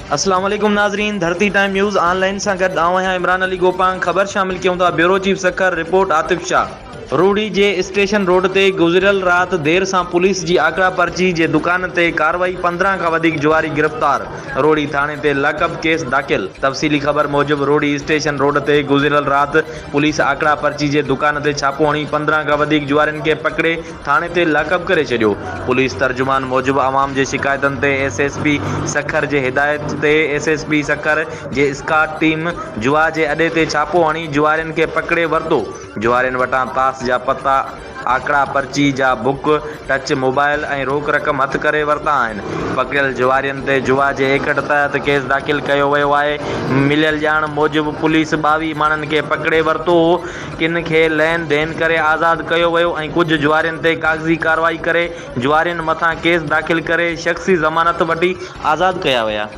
अस्सलाम वालेकुम नाजरीन, धरती टाइम न्यूज़ ऑनलाइन से गड आवां इमरान अली गोपांग। खबर शामिल क्यों था। Bureau chief Sukkur report Atif Shah. Rohri जे स्टेशन रोड ते गुजरियल रात देर से पुलिस की आकड़ा पर्ची जे दुकान ते कार्रवाई। 15 का वधिक जुआरी गिरफ्तार। रोड़ी थाने ते लाकअप केस दाखिल। तफसीली खबर मूजिब रोड़ी स्टेशन रोड ते गुजरियल रात पुलिस आकड़ा पर्ची जे दुकान ते छापो हणी 15 का वधिक जुआरिन के पकड़े थाने ते लाकअप करे छडियो। पुलिस तर्जुमान मूजिब आवाम जे शिकायतन ते एसएसपी सखर जे हिदायत ते एसएसपी सखर जे स्क्वाड टीम जुआ जे अड्डे ते छापो हणी जुआरिन के पकड़े वरतो। जुआरिन वटां तास जा पता, आकड़ा पर्ची जा बुक, टच मोबाइल ऐं रोक रक़म हथ करे वरता आहिनि। पकड़ियल जुआरियुनि ते जुआ जे एकट तहत केस दाख़िल कयो वियो आहे। मिलियल ॼाण मूजिब पुलिस 22 माण्हुनि खे पकड़े वरतो हो। किन खे लेन देन करे आज़ाद कयो वियो ऐं कुझु जुआरियुनि ते कागज़ी कार्रवाई करे जुआरियुनि मथां केस दाख़िल करे शख़्सी ज़मानत वठी आज़ाद कया विया।